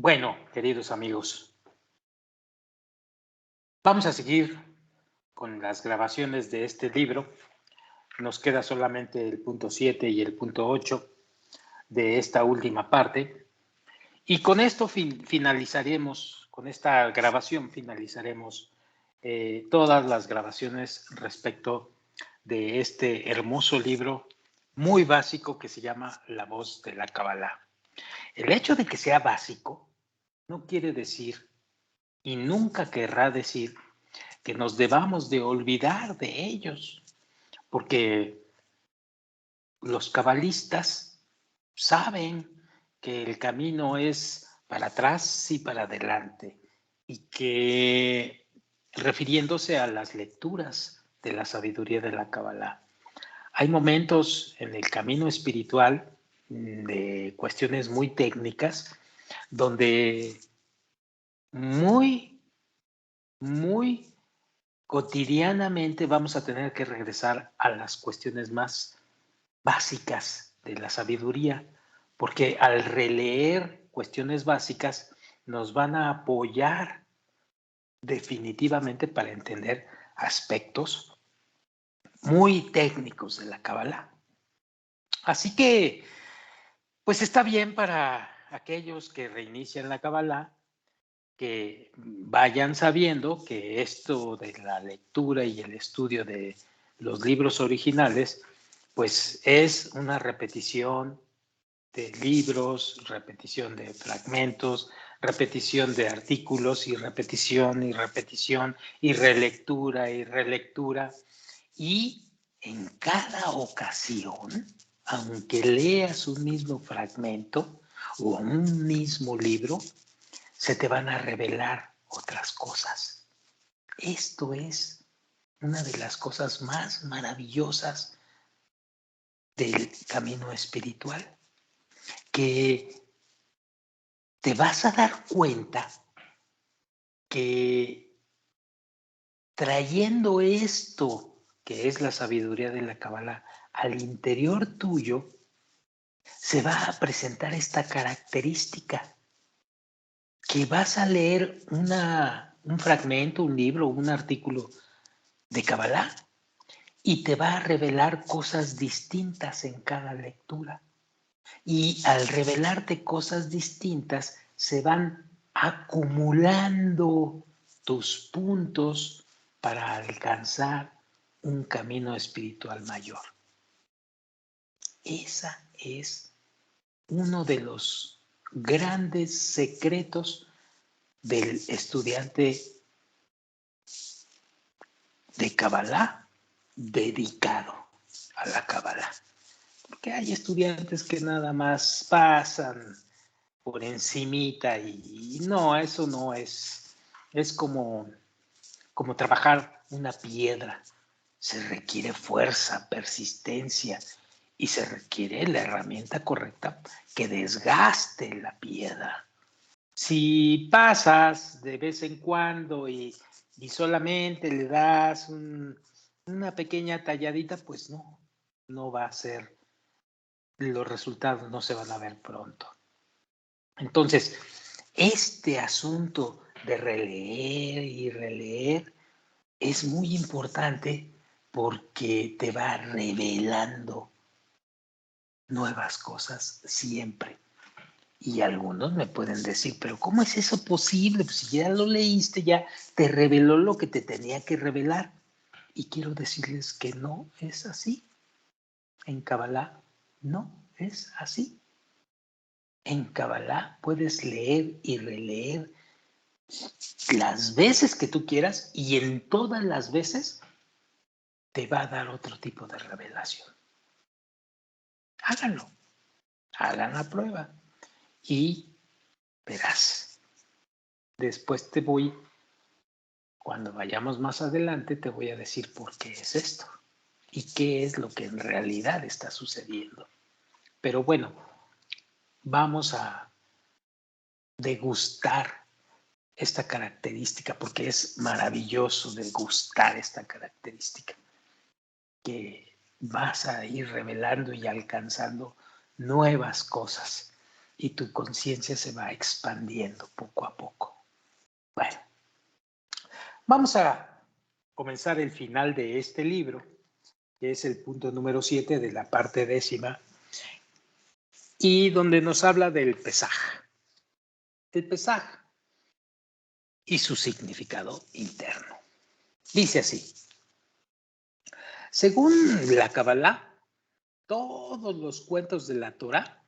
Bueno, queridos amigos, vamos a seguir con las grabaciones de este libro. Nos queda solamente el punto 7 y el punto 8 de esta última parte. Y con esto finalizaremos, con esta grabación finalizaremos todas las grabaciones respecto de este hermoso libro muy básico que se llama La Voz de la Kabbalah. El hecho de que sea básico no quiere decir y nunca querrá decir que nos debamos de olvidar de ellos, porque los cabalistas saben que el camino es para atrás y para adelante, y que, refiriéndose a las lecturas de la sabiduría de la Kabbalah, hay momentos en el camino espiritual de cuestiones muy técnicas donde muy cotidianamente vamos a tener que regresar a las cuestiones más básicas de la sabiduría, porque al releer cuestiones básicas nos van a apoyar definitivamente para entender aspectos muy técnicos de la Kabbalah. Así que, pues está bien para aquellos que reinician la Kabbalah, que vayan sabiendo que esto de la lectura y el estudio de los libros originales, pues es una repetición de libros, repetición de fragmentos, repetición de artículos y repetición y repetición y relectura y relectura. Y en cada ocasión, aunque leas un mismo fragmento o un mismo libro, se te van a revelar otras cosas. Esto es una de las cosas más maravillosas del camino espiritual, que te vas a dar cuenta que trayendo esto, que es la sabiduría de la Kabbalah, al interior tuyo, se va a presentar esta característica, que vas a leer un fragmento, un libro, un artículo de Kabbalah y te va a revelar cosas distintas en cada lectura. Y al revelarte cosas distintas, se van acumulando tus puntos para alcanzar un camino espiritual mayor. Esa es uno de los grandes secretos del estudiante de Kabbalah dedicado a la Kabbalah. Porque hay estudiantes que nada más pasan por encimita y no, eso no es como trabajar una piedra. Se requiere fuerza, persistencia y se requiere la herramienta correcta que desgaste la piedra. Si pasas de vez en cuando y solamente le das una pequeña talladita, pues no va a ser, los resultados no se van a ver pronto. Entonces, este asunto de releer y releer es muy importante porque te va revelando nuevas cosas siempre. Y algunos me pueden decir, pero ¿cómo es eso posible? Pues si ya lo leíste, ya te reveló lo que te tenía que revelar. Y quiero decirles que no es así. En Kabbalah no es así. En Kabbalah puedes leer y releer las veces que tú quieras y en todas las veces te va a dar otro tipo de revelación. Háganlo, hagan la prueba y verás. Después cuando vayamos más adelante, te voy a decir por qué es esto y qué es lo que en realidad está sucediendo. Pero bueno, vamos a degustar esta característica porque es maravilloso degustar esta característica, que vas a ir revelando y alcanzando nuevas cosas. y tu conciencia se va expandiendo poco a poco. Bueno, vamos a comenzar el final de este libro, que es el punto número 7 de la parte 10ª, y donde nos habla del Pesaj. El Pesaj y su significado interno. Dice así: según la Kabbalah, todos los cuentos de la Torah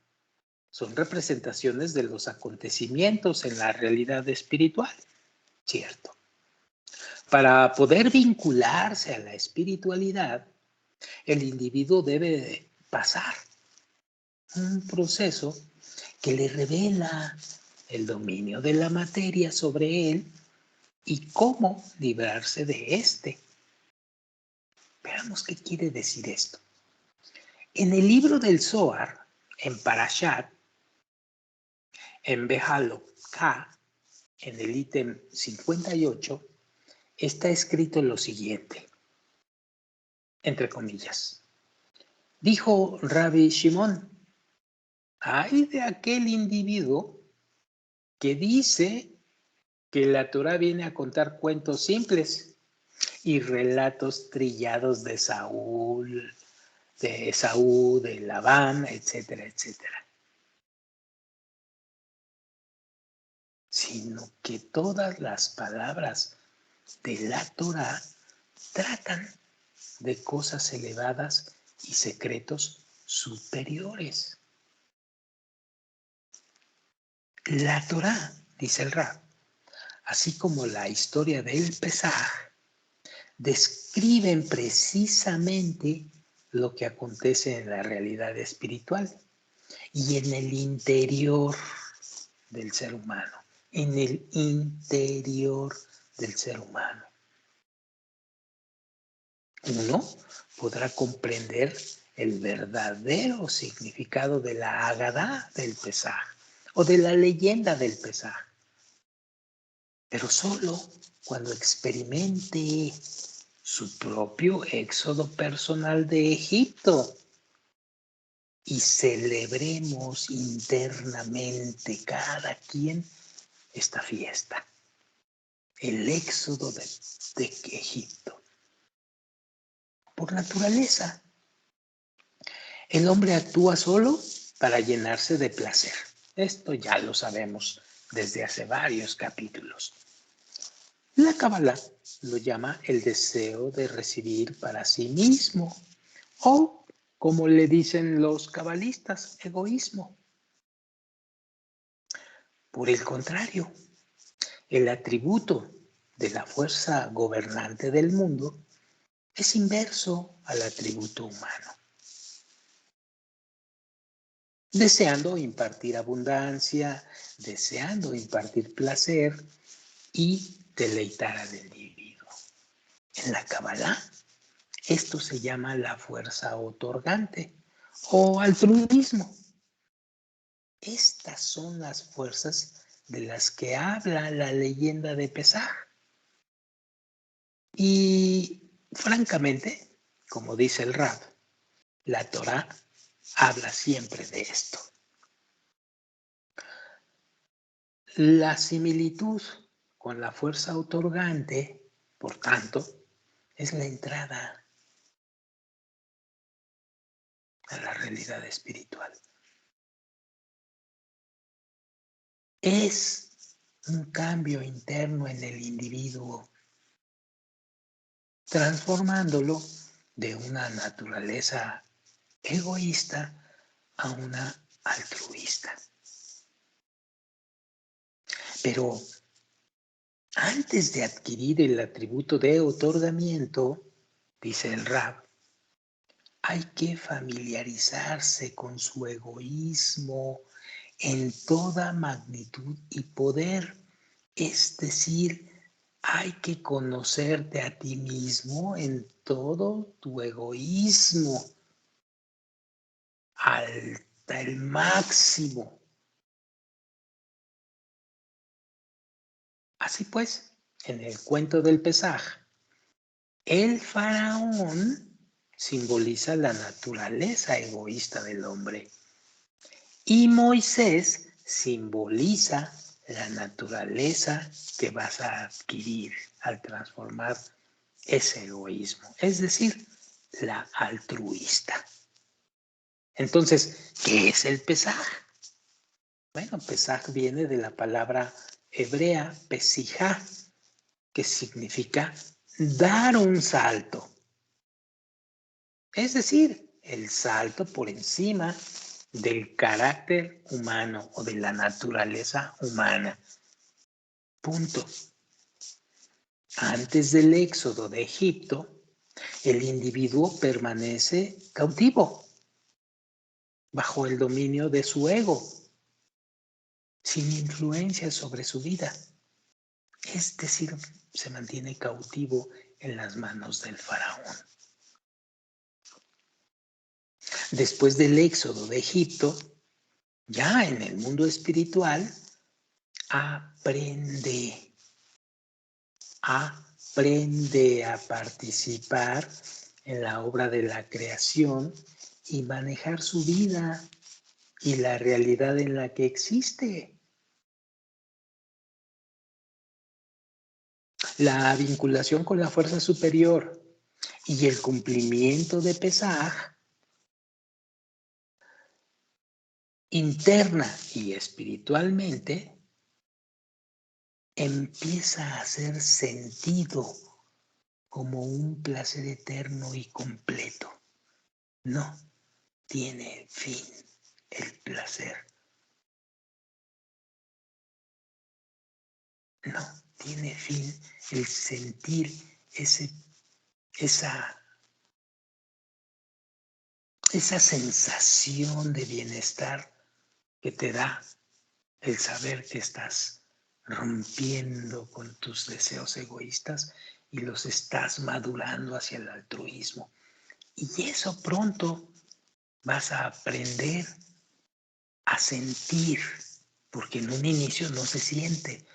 son representaciones de los acontecimientos en la realidad espiritual, ¿cierto? Para poder vincularse a la espiritualidad, el individuo debe pasar un proceso que le revela el dominio de la materia sobre él y cómo librarse de éste. Veamos qué quiere decir esto. En el libro del Zohar, en Parashat, en Behalokah, en el ítem 58, está escrito lo siguiente, entre comillas. Dijo Rabbi Shimon: ay de aquel individuo que dice que la Torah viene a contar cuentos simples y relatos trillados de Saúl, de Esaú, de Labán, etcétera, etcétera. Sino que todas las palabras de la Torah tratan de cosas elevadas y secretos superiores. La Torah, dice el Rab, así como la historia del Pesaj, describen precisamente lo que acontece en la realidad espiritual y en el interior del ser humano, en el interior del ser humano. Uno podrá comprender el verdadero significado de la Agadá del Pesaj o de la leyenda del Pesaj, pero solo cuando experimente su propio éxodo personal de Egipto y celebremos internamente cada quien esta fiesta, el éxodo de Egipto. Por naturaleza, el hombre actúa solo para llenarse de placer. Esto ya lo sabemos desde hace varios capítulos. La Kabbalah lo llama el deseo de recibir para sí mismo, o, como le dicen los cabalistas, egoísmo. Por el contrario, el atributo de la fuerza gobernante del mundo es inverso al atributo humano, deseando impartir abundancia, deseando impartir placer y deleitar al individuo. En la Kabbalah, esto se llama la fuerza otorgante o altruismo. Estas son las fuerzas de las que habla la leyenda de Pesaj. Y francamente, como dice el Rab, la Torah habla siempre de esto. La similitud con la fuerza otorgante, por tanto, es la entrada a la realidad espiritual. Es un cambio interno en el individuo, transformándolo de una naturaleza egoísta a una altruista. Pero antes de adquirir el atributo de otorgamiento, dice el Rab, hay que familiarizarse con su egoísmo en toda magnitud y poder. Es decir, hay que conocerte a ti mismo en todo tu egoísmo, hasta el máximo. Así pues, en el cuento del Pesaj, el faraón simboliza la naturaleza egoísta del hombre Y Moisés simboliza la naturaleza que vas a adquirir al transformar ese egoísmo, es decir, la altruista. Entonces, ¿qué es el Pesaj? Bueno, Pesaj viene de la palabra hebrea pesijá, que significa dar un salto. Es decir, el salto por encima del carácter humano o de la naturaleza humana. Punto. Antes del éxodo de Egipto, el individuo permanece cautivo, bajo el dominio de su ego, sin influencia sobre su vida. Es decir, se mantiene cautivo en las manos del faraón. Después del éxodo de Egipto, ya en el mundo espiritual, aprende a participar en la obra de la creación y manejar su vida y la realidad en la que existe. La vinculación con la fuerza superior y el cumplimiento de Pesaj interna y espiritualmente empieza a hacer sentido como un placer eterno y completo. No tiene fin el placer. No tiene fin el sentir esa sensación de bienestar que te da el saber que estás rompiendo con tus deseos egoístas y los estás madurando hacia el altruismo. Y eso pronto vas a aprender a sentir, porque en un inicio no se siente,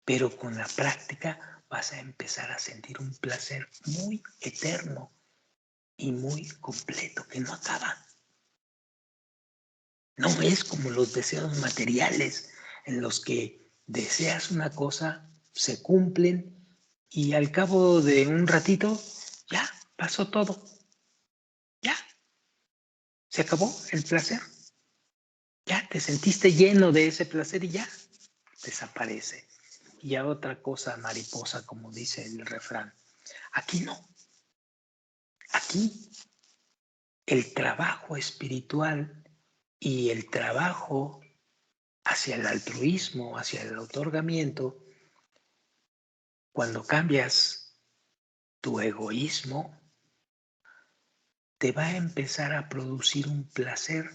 pero con la práctica vas a empezar a sentir un placer muy eterno y muy completo, que no acaba. No es como los deseos materiales en los que deseas una cosa, se cumplen y al cabo de un ratito ya pasó todo. Ya se acabó el placer. Ya te sentiste lleno de ese placer y ya desaparece. Y a otra cosa mariposa, como dice el refrán. Aquí no. Aquí el trabajo espiritual y el trabajo hacia el altruismo, hacia el otorgamiento, cuando cambias tu egoísmo, te va a empezar a producir un placer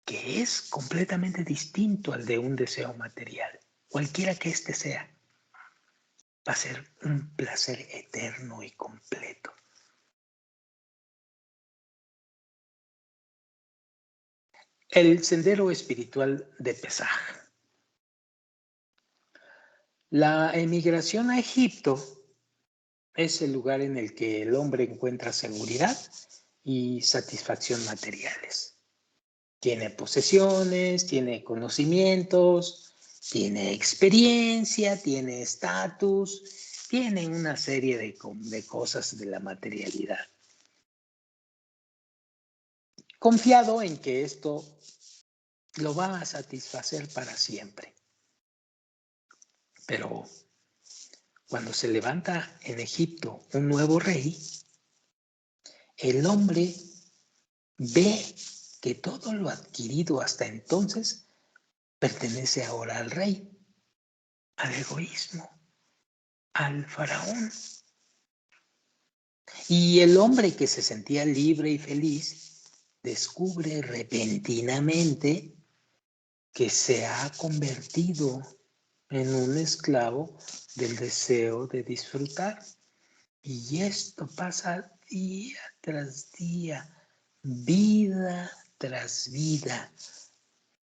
que es completamente distinto al de un deseo material, cualquiera que éste sea. Va a ser un placer eterno y completo. El sendero espiritual de Pesaj. La emigración a Egipto es el lugar en el que el hombre encuentra seguridad y satisfacción materiales. Tiene posesiones, tiene conocimientos, tiene experiencia, tiene estatus, tiene una serie de cosas de la materialidad. Confiado en que esto lo va a satisfacer para siempre. Pero cuando se levanta en Egipto un nuevo rey, el hombre ve que todo lo adquirido hasta entonces pertenece ahora al rey, al egoísmo, al faraón. Y el hombre que se sentía libre y feliz descubre repentinamente que se ha convertido en un esclavo del deseo de disfrutar. Y esto pasa día tras día, vida tras vida.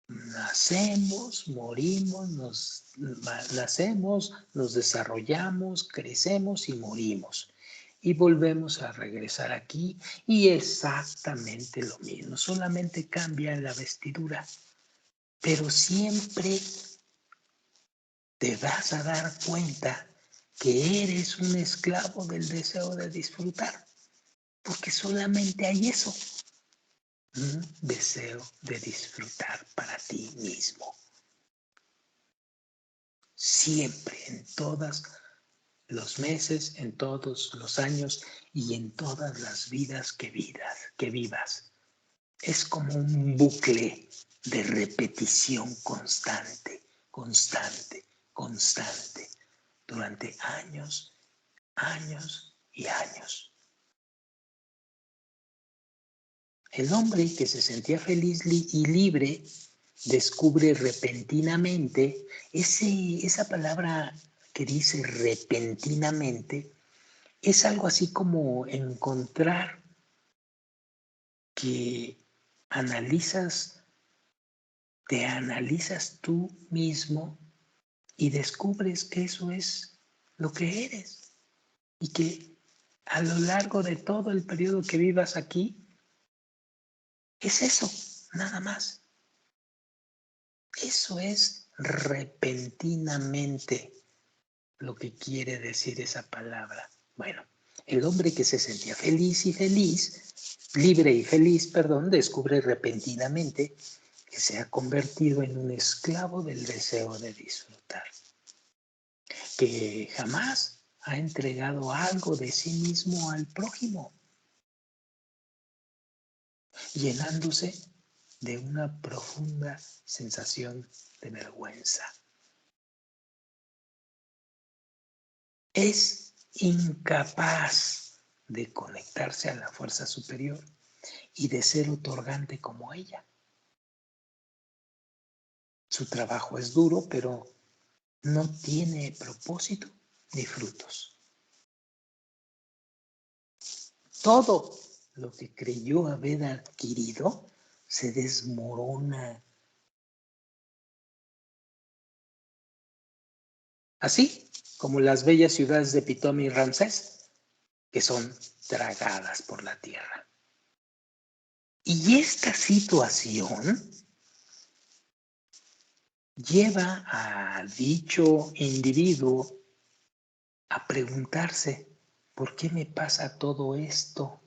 Nacemos, morimos, nos desarrollamos, crecemos y morimos. Y volvemos a regresar aquí y exactamente lo mismo, solamente cambia la vestidura. pero siempre te vas a dar cuenta que eres un esclavo del deseo de disfrutar, porque solamente hay eso, un deseo de disfrutar para ti mismo. Siempre, en todos los meses, en todos los años y en todas las vidas que vivas. Es como un bucle de repetición constante, durante años, años y años. El hombre que se sentía feliz y libre descubre repentinamente esa palabra que dice repentinamente, es algo así como encontrar que te analizas tú mismo y descubres que eso es lo que eres y que a lo largo de todo el periodo que vivas aquí, es eso, nada más. Eso es repentinamente lo que quiere decir esa palabra. Bueno, el hombre que se sentía libre y feliz, descubre repentinamente que se ha convertido en un esclavo del deseo de disfrutar, que jamás ha entregado algo de sí mismo al prójimo, llenándose de una profunda sensación de vergüenza. Es incapaz de conectarse a la fuerza superior y de ser otorgante como ella. Su trabajo es duro, pero no tiene propósito ni frutos. Todo lo que creyó haber adquirido se desmorona. Así como las bellas ciudades de Pitón y Ramsés, que son tragadas por la tierra. Y esta situación lleva a dicho individuo a preguntarse, ¿por qué me pasa todo esto?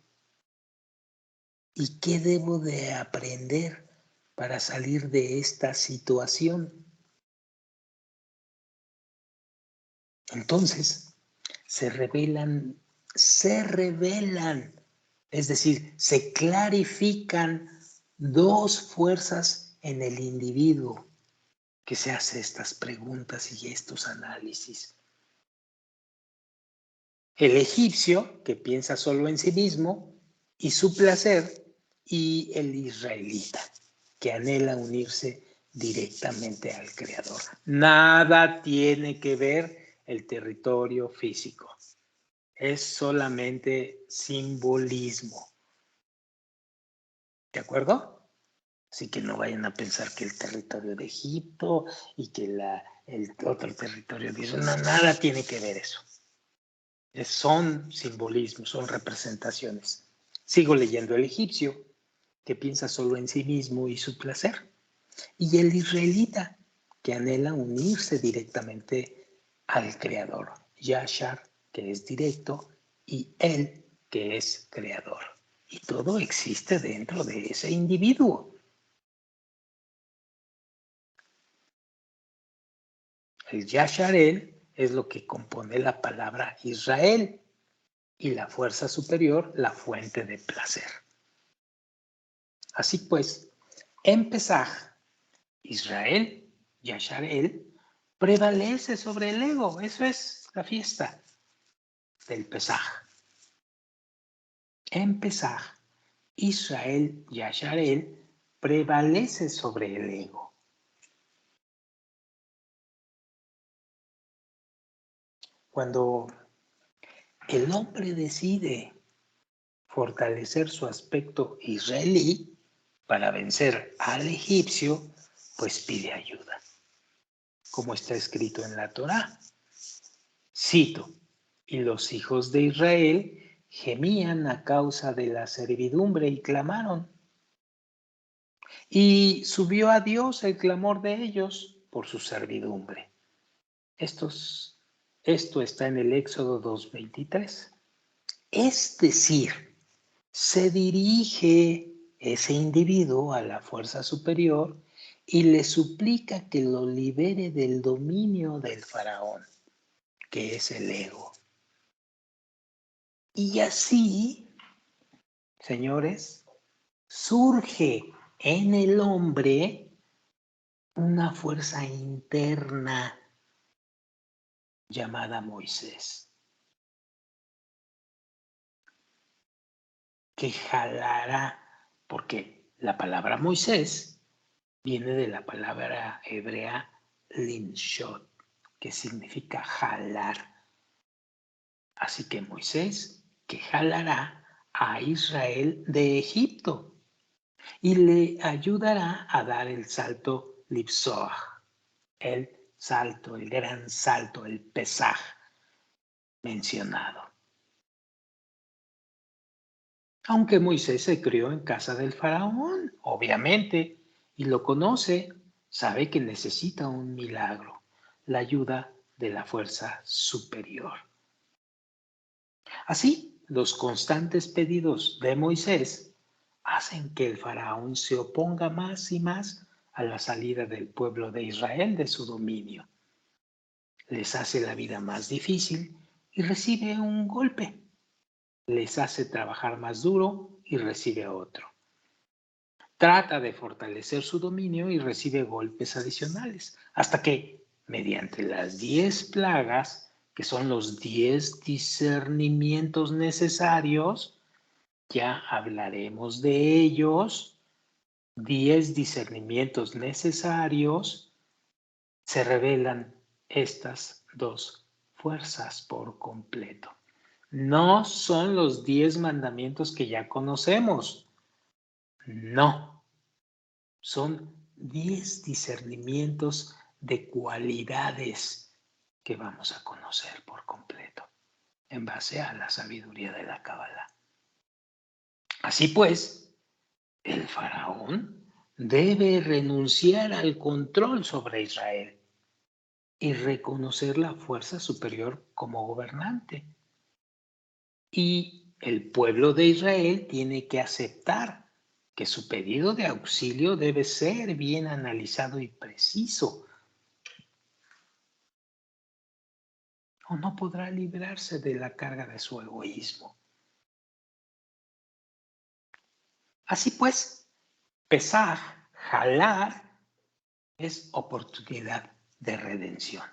¿Y qué debo de aprender para salir de esta situación? Entonces, se revelan, es decir, se clarifican dos fuerzas en el individuo que se hace estas preguntas y estos análisis. El egipcio, que piensa solo en sí mismo y su placer, y el israelita, que anhela unirse directamente al Creador. Nada tiene que ver el territorio físico. Es solamente simbolismo. ¿De acuerdo? Así que no vayan a pensar que el territorio de Egipto y que el otro territorio de Israel, no, nada tiene que ver eso. Son simbolismos, son representaciones. Sigo leyendo el egipcio, que piensa solo en sí mismo y su placer, y el israelita, que anhela unirse directamente al Creador, Yashar, que es directo, y él, que es creador. Y todo existe dentro de ese individuo. El Yasharel es lo que compone la palabra Israel y la fuerza superior, la fuente de placer. Así pues, en Pesaj, Israel, Yasharel, prevalece sobre el ego. Eso es la fiesta del Pesaj. En Pesaj, Israel, Yasharel, prevalece sobre el ego. Cuando el hombre decide fortalecer su aspecto israelí para vencer al egipcio, pues pide ayuda, como está escrito en la Torá. Cito, y los hijos de Israel gemían a causa de la servidumbre y clamaron. Y subió a Dios el clamor de ellos por su servidumbre. Esto está en el Éxodo 2:23. Es decir, se dirige ese individuo a la fuerza superior y le suplica que lo libere del dominio del faraón, que es el ego. Y así, señores, surge en el hombre una fuerza interna llamada Moisés, que jalará, porque la palabra Moisés viene de la palabra hebrea limshot, que significa jalar. Así que Moisés, que jalará a Israel de Egipto y le ayudará a dar el salto Lipsoach, el salto, el gran salto, el Pesaj mencionado. Aunque Moisés se crió en casa del faraón, obviamente, y lo conoce, sabe que necesita un milagro, la ayuda de la fuerza superior. Así, los constantes pedidos de Moisés hacen que el faraón se oponga más y más a la salida del pueblo de Israel de su dominio. Les hace la vida más difícil y recibe un golpe. Les hace trabajar más duro y recibe otro. Trata de fortalecer su dominio y recibe golpes adicionales, hasta que, mediante las 10 plagas, que son los 10 discernimientos necesarios, ya hablaremos de ellos, 10 discernimientos necesarios, se revelan estas dos fuerzas por completo. No son los 10 mandamientos que ya conocemos, no. Son 10 discernimientos de cualidades que vamos a conocer por completo en base a la sabiduría de la Cábala. Así pues, el faraón debe renunciar al control sobre Israel y reconocer la fuerza superior como gobernante. Y el pueblo de Israel tiene que aceptar que su pedido de auxilio debe ser bien analizado y preciso, o no podrá librarse de la carga de su egoísmo. Así pues, pesar, jalar, es oportunidad de redención.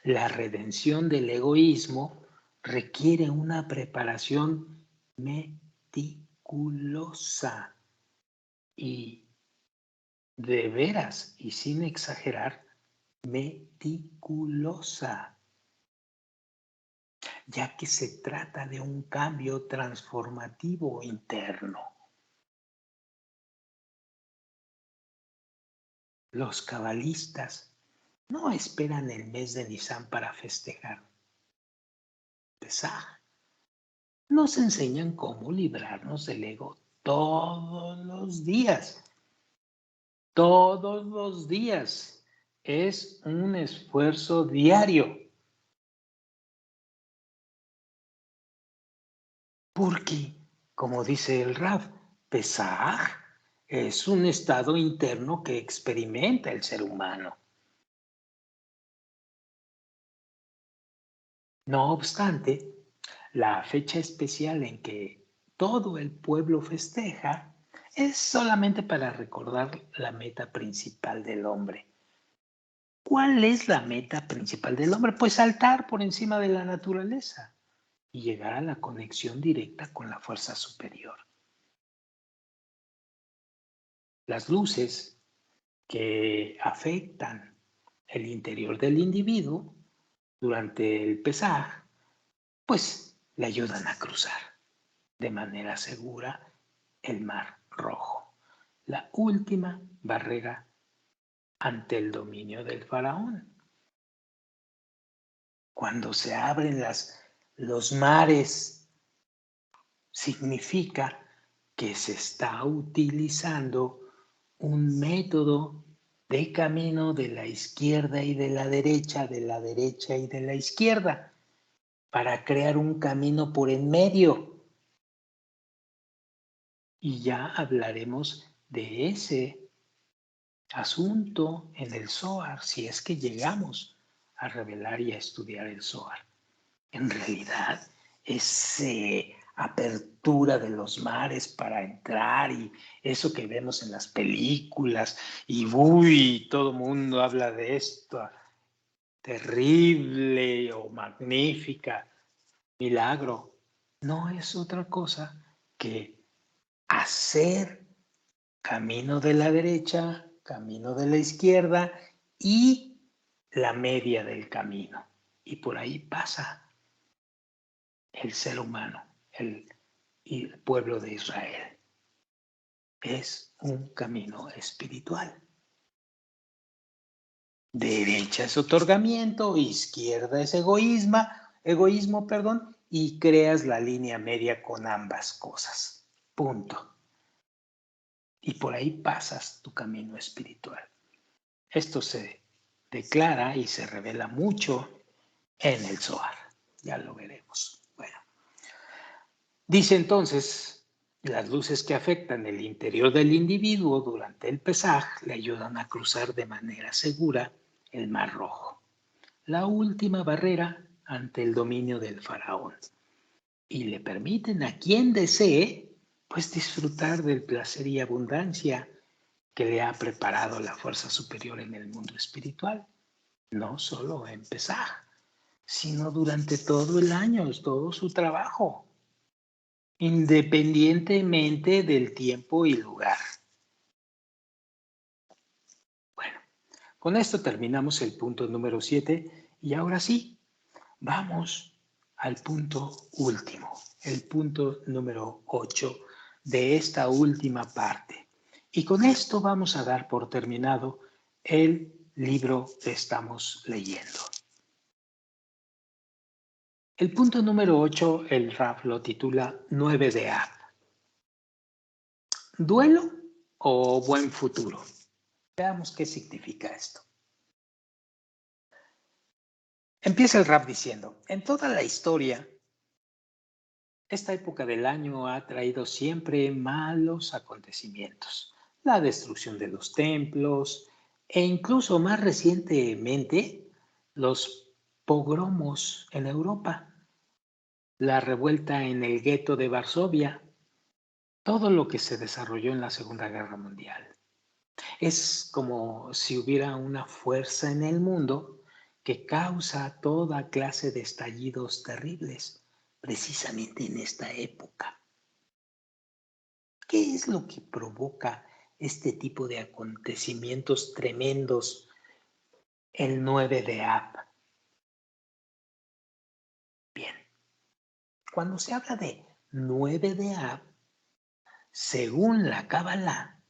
La redención del egoísmo requiere una preparación meticulosa y, de veras y sin exagerar, meticulosa, ya que se trata de un cambio transformativo interno. Los cabalistas no esperan el mes de Nisan para festejar Pesaj. Nos enseñan cómo librarnos del ego todos los días. Todos los días. Es un esfuerzo diario. Porque, como dice el Raf, Pesaj es un estado interno que experimenta el ser humano. No obstante, la fecha especial en que todo el pueblo festeja es solamente para recordar la meta principal del hombre. ¿Cuál es la meta principal del hombre? Pues saltar por encima de la naturaleza y llegar a la conexión directa con la fuerza superior. Las luces que afectan el interior del individuo durante el Pesaj, pues le ayudan a cruzar de manera segura el Mar Rojo, la última barrera ante el dominio del faraón. Cuando se abren los mares, significa que se está utilizando un método de camino de la izquierda y de la derecha y de la izquierda, para crear un camino por en medio. Y ya hablaremos de ese asunto en el Zohar, si es que llegamos a revelar y a estudiar el Zohar. En realidad, esa apertura de los mares para entrar y eso que vemos en las películas y uy, todo el mundo habla de esto, terrible o magnífica, milagro, no es otra cosa que hacer camino de la derecha, camino de la izquierda y la media del camino. Y por ahí pasa el ser humano, el pueblo de Israel. Es un camino espiritual. Derecha es otorgamiento, izquierda es egoísmo, y creas la línea media con ambas cosas. Punto. Y por ahí pasas tu camino espiritual. Esto se declara y se revela mucho en el Zohar. Ya lo veremos. Bueno, dice entonces, las luces que afectan el interior del individuo durante el Pesaj le ayudan a cruzar de manera segura el Mar Rojo, la última barrera ante el dominio del faraón, y le permiten a quien desee, pues disfrutar del placer y abundancia que le ha preparado la fuerza superior en el mundo espiritual, no solo en Pesaj, sino durante todo el año, todo su trabajo, independientemente del tiempo y lugar. Bueno, con esto terminamos el punto número 7 y ahora sí, vamos al punto último, el punto número 8 de esta última parte. Y con esto vamos a dar por terminado el libro que estamos leyendo. El punto número 8, el Raf lo titula 9 de Av. ¿Duelo o buen futuro? Veamos qué significa esto. Empieza el Raf diciendo, en toda la historia, esta época del año ha traído siempre malos acontecimientos. La destrucción de los templos e incluso más recientemente los pogromos en Europa, la revuelta en el gueto de Varsovia, todo lo que se desarrolló en la Segunda Guerra Mundial. Es como si hubiera una fuerza en el mundo que causa toda clase de estallidos terribles, precisamente en esta época. ¿Qué es lo que provoca este tipo de acontecimientos tremendos el 9 de Av? Bien, cuando se habla de 9 de Av, según la Kabbalah,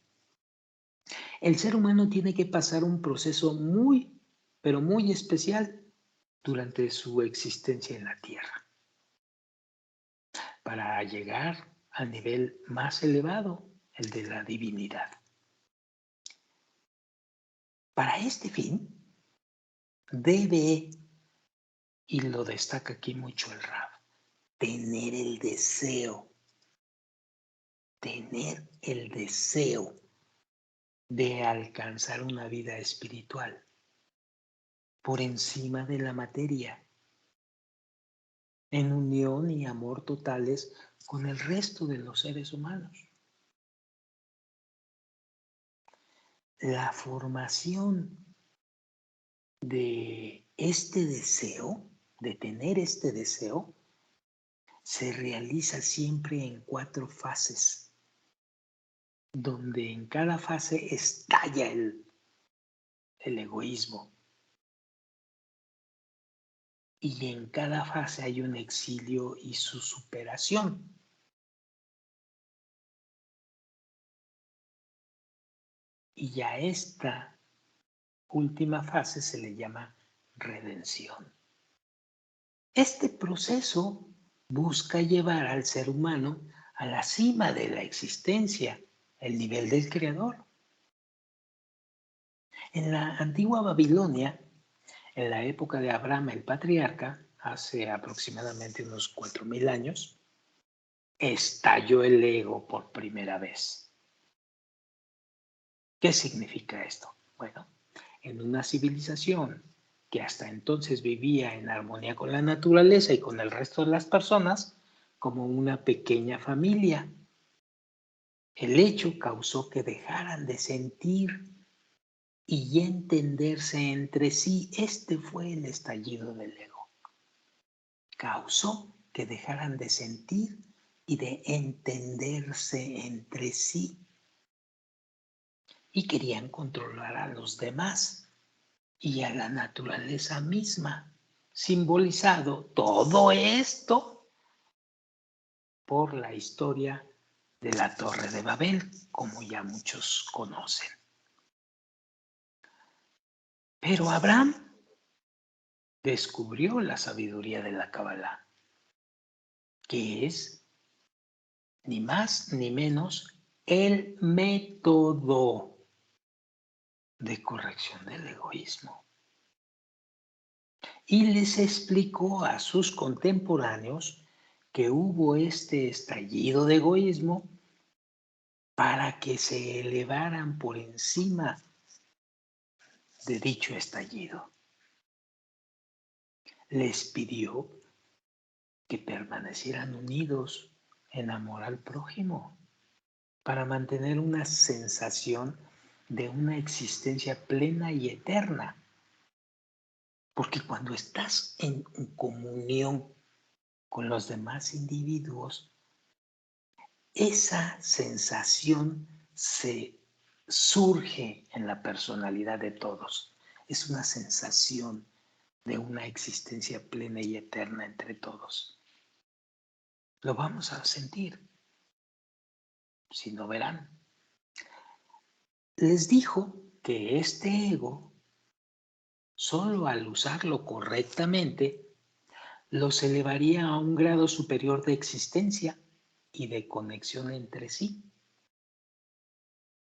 el ser humano tiene que pasar un proceso muy, pero muy especial durante su existencia en la Tierra, para llegar al nivel más elevado, el de la divinidad. Para este fin, debe, y lo destaca aquí mucho el Rab, tener el deseo de alcanzar una vida espiritual por encima de la materia, en unión y amor totales con el resto de los seres humanos. La formación de este deseo, de tener este deseo, se realiza siempre en 4 fases, donde en cada fase estalla el egoísmo. Y en cada fase hay un exilio y su superación. Y a esta última fase se le llama redención. Este proceso busca llevar al ser humano a la cima de la existencia, el nivel del creador. En la antigua Babilonia, en la época de Abraham el patriarca, hace aproximadamente unos 4000 años, estalló el ego por primera vez. ¿Qué significa esto? Bueno, en una civilización que hasta entonces vivía en armonía con la naturaleza y con el resto de las personas, como una pequeña familia, el hecho causó que dejaran de sentir y entenderse entre sí. Este fue el estallido del ego. Causó que dejaran de sentir y de entenderse entre sí. Y querían controlar a los demás y a la naturaleza misma, simbolizado todo esto por la historia de la Torre de Babel, como ya muchos conocen. Pero Abraham descubrió la sabiduría de la Kabbalah, que es ni más ni menos el método de corrección del egoísmo. Y les explicó a sus contemporáneos que hubo este estallido de egoísmo para que se elevaran por encima de dicho estallido. Les pidió que permanecieran unidos en amor al prójimo para mantener una sensación de una existencia plena y eterna. Porque cuando estás en comunión con los demás individuos, esa sensación se surge en la personalidad de todos. Es una sensación de una existencia plena y eterna entre todos. Lo vamos a sentir, si no verán. Les dijo que este ego, solo al usarlo correctamente, los elevaría a un grado superior de existencia y de conexión entre sí.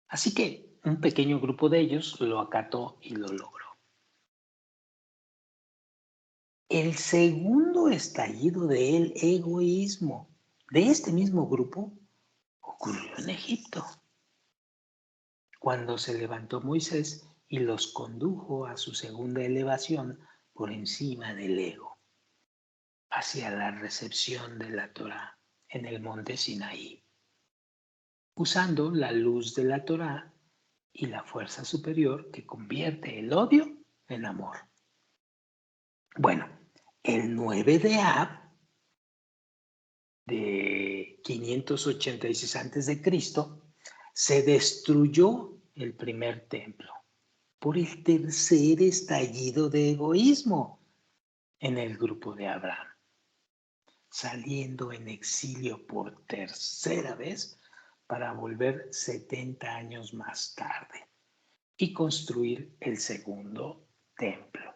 Así que un pequeño grupo de ellos lo acató y lo logró. El segundo estallido del egoísmo de este mismo grupo ocurrió en Egipto, cuando se levantó Moisés y los condujo a su segunda elevación por encima del ego, hacia la recepción de la Torá en el monte Sinaí, usando la luz de la Torá y la fuerza superior que convierte el odio en amor. Bueno, el 9 de Ab de 586 a.C., se destruyó el primer templo por el tercer estallido de egoísmo en el grupo de Abraham, saliendo en exilio por tercera vez para volver 70 años más tarde y construir el segundo templo.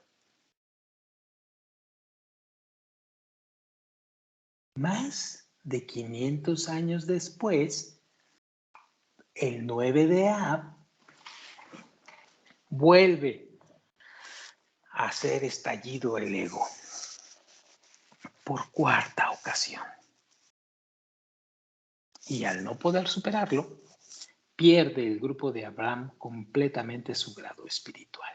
Más de 500 años después, el 9 de Ab vuelve a hacer estallido el ego por cuarta ocasión. Y al no poder superarlo, pierde el grupo de Abraham completamente su grado espiritual.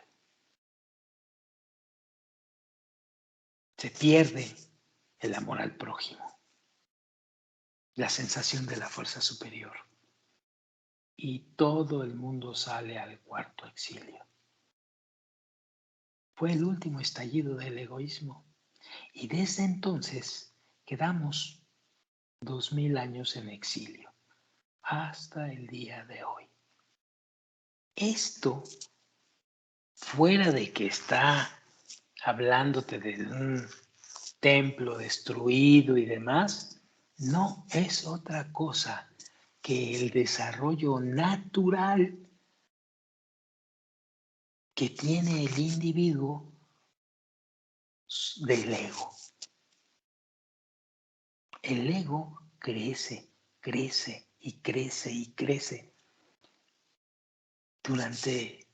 Se pierde el amor al prójimo, la sensación de la fuerza superior. Y todo el mundo sale al cuarto exilio. Fue el último estallido del egoísmo. Y desde entonces quedamos 2000 años en exilio, hasta el día de hoy. Esto, fuera de que está hablándote de un templo destruido y demás, no es otra cosa que el desarrollo natural que tiene el individuo del ego. El ego crece crece y crece y crece durante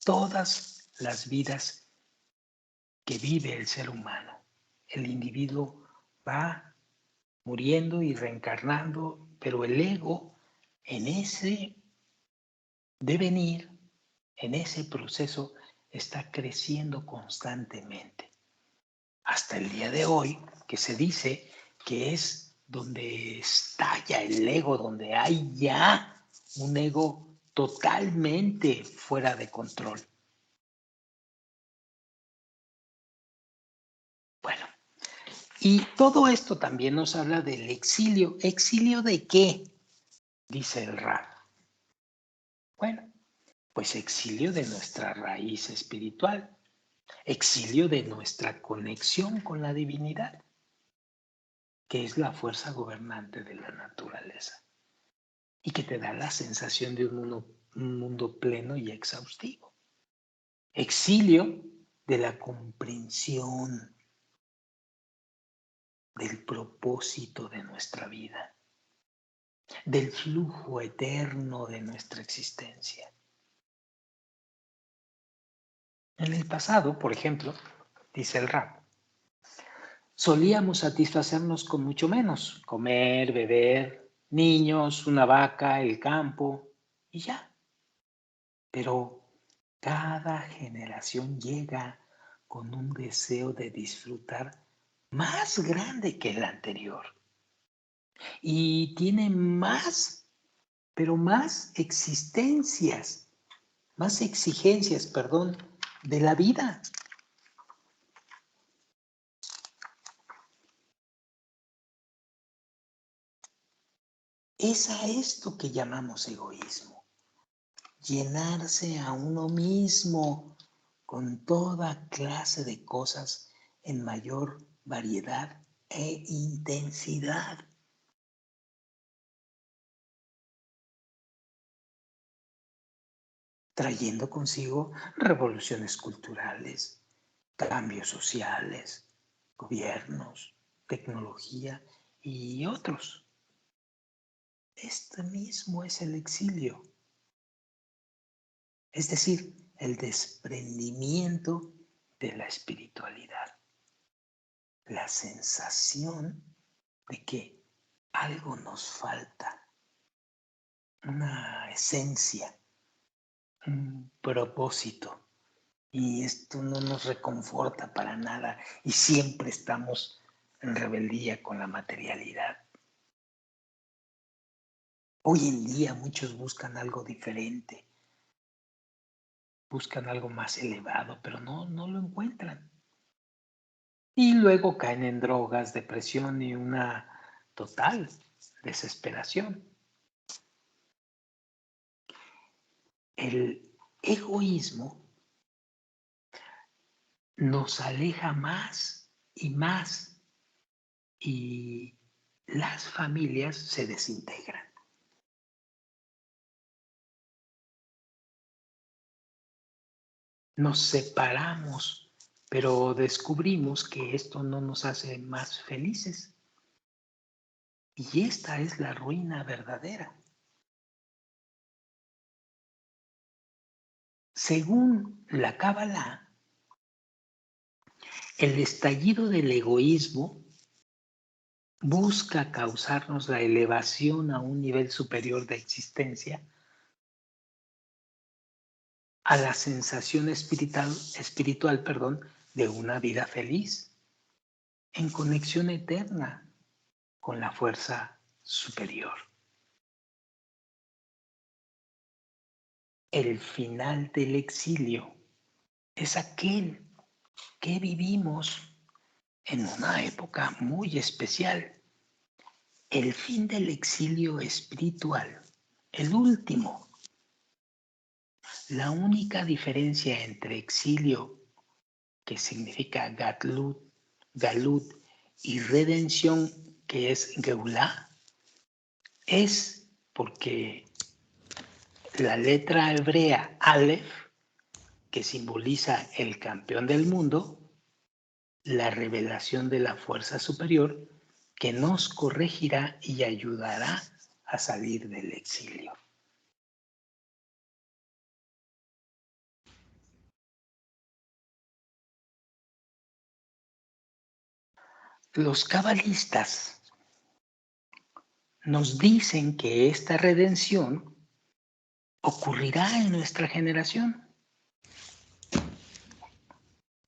todas las vidas que vive el ser humano. El individuo va muriendo y reencarnando, pero el ego en ese devenir, en ese proceso, está creciendo constantemente. Hasta el día de hoy, que se dice que es donde estalla el ego, donde hay ya un ego totalmente fuera de control. Bueno, y todo esto también nos habla del exilio. ¿Exilio de qué? Dice el Rab. Bueno, pues exilio de nuestra raíz espiritual, exilio de nuestra conexión con la divinidad, que es la fuerza gobernante de la naturaleza y que te da la sensación de un mundo pleno y exhaustivo. Exilio de la comprensión del propósito de nuestra vida, del flujo eterno de nuestra existencia. En el pasado, por ejemplo, dice el Rab, solíamos satisfacernos con mucho menos, comer, beber, niños, una vaca, el campo y ya. Pero cada generación llega con un deseo de disfrutar más grande que el anterior y tiene más, pero más exigencias, perdón, de la vida. Es a esto que llamamos egoísmo. Llenarse a uno mismo con toda clase de cosas en mayor variedad e intensidad. Trayendo consigo revoluciones culturales, cambios sociales, gobiernos, tecnología y otros. Este mismo es el exilio, es decir, el desprendimiento de la espiritualidad, la sensación de que algo nos falta, una esencia, un propósito. Y esto no nos reconforta para nada y siempre estamos en rebeldía con la materialidad. Hoy en día muchos buscan algo diferente, buscan algo más elevado, pero no lo encuentran. Y luego caen en drogas, depresión y una total desesperación. El egoísmo nos aleja más y más y las familias se desintegran. Nos separamos, pero descubrimos que esto no nos hace más felices. Y esta es la ruina verdadera. Según la Cábala, el estallido del egoísmo busca causarnos la elevación a un nivel superior de existencia, a la sensación espiritual, de una vida feliz, en conexión eterna con la fuerza superior. El final del exilio es aquel que vivimos en una época muy especial. El fin del exilio espiritual, el último. La única diferencia entre exilio, que significa galut, y redención, que es Geulah, es porque la letra hebrea Aleph, que simboliza el campeón del mundo, la revelación de la fuerza superior, que nos corregirá y ayudará a salir del exilio. Los cabalistas nos dicen que esta redención ocurrirá en nuestra generación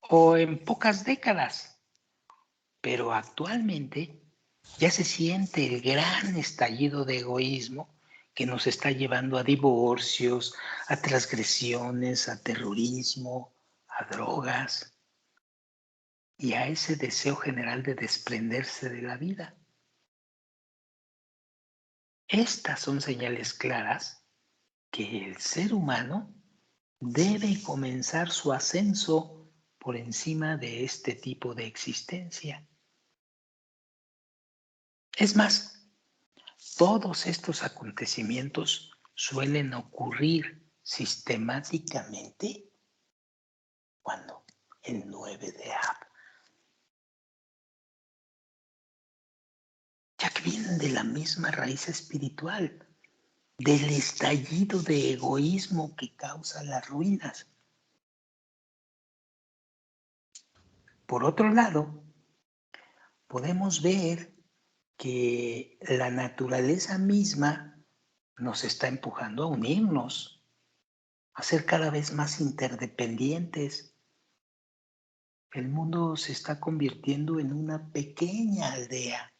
o en pocas décadas, pero actualmente ya se siente el gran estallido de egoísmo que nos está llevando a divorcios, a transgresiones, a terrorismo, a drogas y a ese deseo general de desprenderse de la vida. Estas son señales claras que el ser humano debe comenzar su ascenso por encima de este tipo de existencia. Es más, todos estos acontecimientos suelen ocurrir sistemáticamente cuando el 9 de Ab, ya que vienen de la misma raíz espiritual, del estallido de egoísmo que causa las ruinas. Por otro lado, podemos ver que la naturaleza misma nos está empujando a unirnos, a ser cada vez más interdependientes. El mundo se está convirtiendo en una pequeña aldea.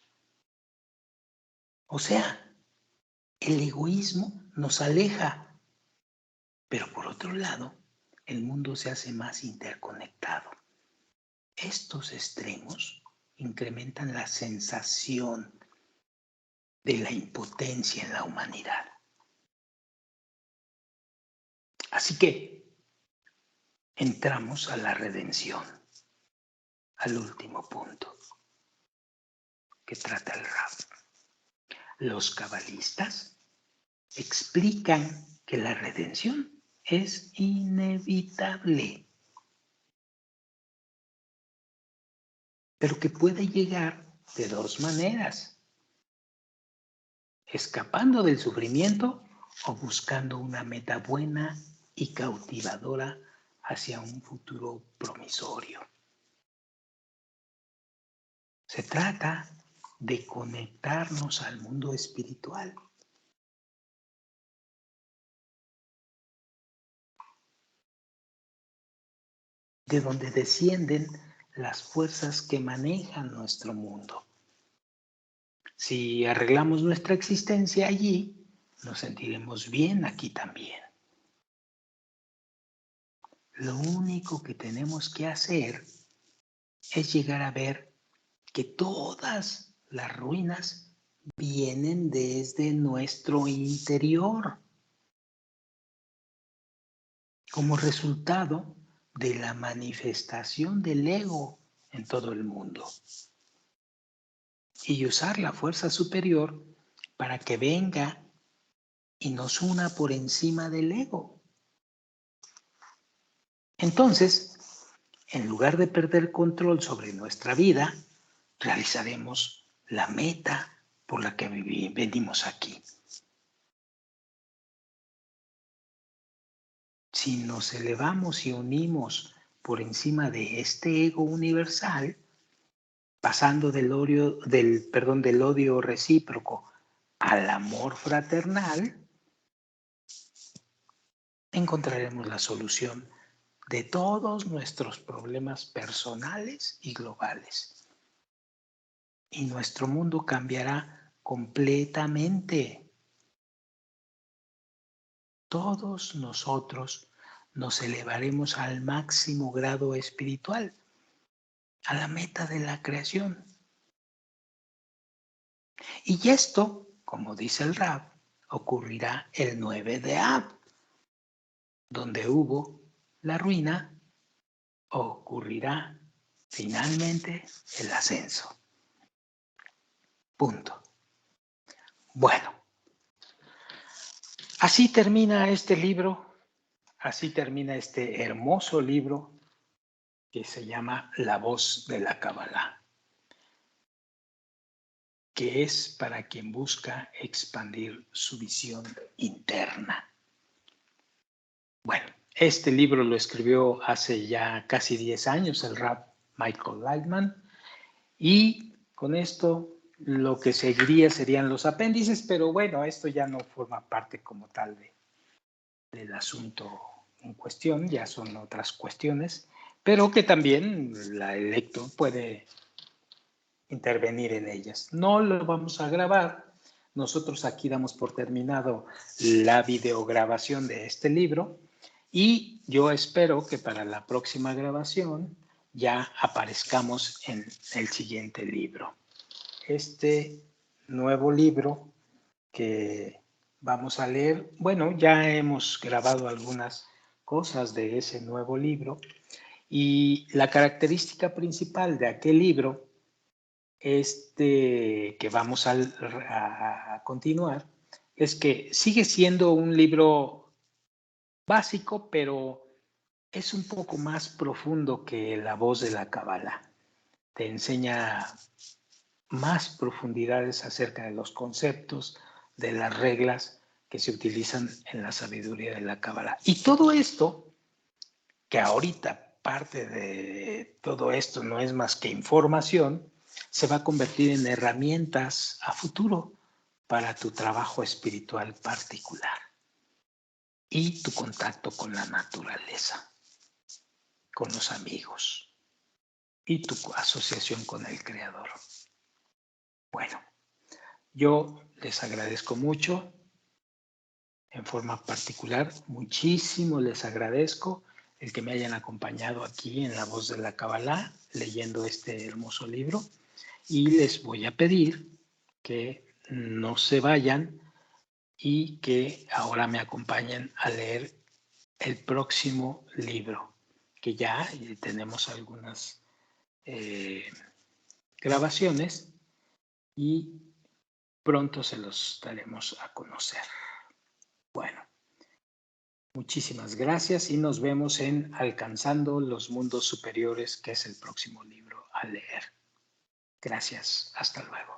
O sea, el egoísmo nos aleja, pero por otro lado, el mundo se hace más interconectado. Estos extremos incrementan la sensación de la impotencia en la humanidad. Así que entramos a la redención, al último punto que trata el Rab. Los cabalistas explican que la redención es inevitable, pero que puede llegar de dos maneras: escapando del sufrimiento o buscando una meta buena y cautivadora hacia un futuro promisorio. Se trata de conectarnos al mundo espiritual, de donde descienden las fuerzas que manejan nuestro mundo. Si arreglamos nuestra existencia allí, nos sentiremos bien aquí también. Lo único que tenemos que hacer es llegar a ver que todas las ruinas vienen desde nuestro interior, como resultado de la manifestación del ego en todo el mundo. Y usar la fuerza superior para que venga y nos una por encima del ego. Entonces, en lugar de perder control sobre nuestra vida, realizaremos la meta por la que venimos aquí. Si nos elevamos y unimos por encima de este ego universal, pasando del odio recíproco al amor fraternal, encontraremos la solución de todos nuestros problemas personales y globales. Y nuestro mundo cambiará completamente. Todos nosotros nos elevaremos al máximo grado espiritual, a la meta de la creación. Y esto, como dice el Rab, ocurrirá el 9 de Ab, donde hubo la ruina, ocurrirá finalmente el ascenso. Punto. Bueno, así termina este libro, así termina este hermoso libro que se llama La voz de la Kabbalah. que es para quien busca expandir su visión interna. Bueno, este libro lo escribió hace ya casi 10 años el Rab Michael Lightman, y con esto lo que seguiría serían los apéndices, pero bueno, esto ya no forma parte como tal del asunto en cuestión, ya son otras cuestiones, pero que también el lector puede intervenir en ellas. No lo vamos a grabar. Nosotros aquí damos por terminado la videograbación de este libro y yo espero que para la próxima grabación ya aparezcamos en el siguiente libro. Este nuevo libro que vamos a leer, bueno, ya hemos grabado algunas cosas de ese nuevo libro y la característica principal de aquel libro que vamos a continuar es que sigue siendo un libro básico, pero es un poco más profundo que La Voz de la Cábala. Te enseña más profundidades acerca de los conceptos, de las reglas que se utilizan en la sabiduría de la Cábala. Y todo esto, que ahorita parte de todo esto no es más que información, se va a convertir en herramientas a futuro para tu trabajo espiritual particular y tu contacto con la naturaleza, con los amigos y tu asociación con el Creador. Bueno, yo les agradezco mucho, en forma particular, muchísimo les agradezco el que me hayan acompañado aquí en La Voz de la Cábala leyendo este hermoso libro. Y les voy a pedir que no se vayan y que ahora me acompañen a leer el próximo libro, que ya tenemos algunas grabaciones y pronto se los daremos a conocer. Bueno, muchísimas gracias y nos vemos en Alcanzando los Mundos Superiores, que es el próximo libro a leer. Gracias, hasta luego.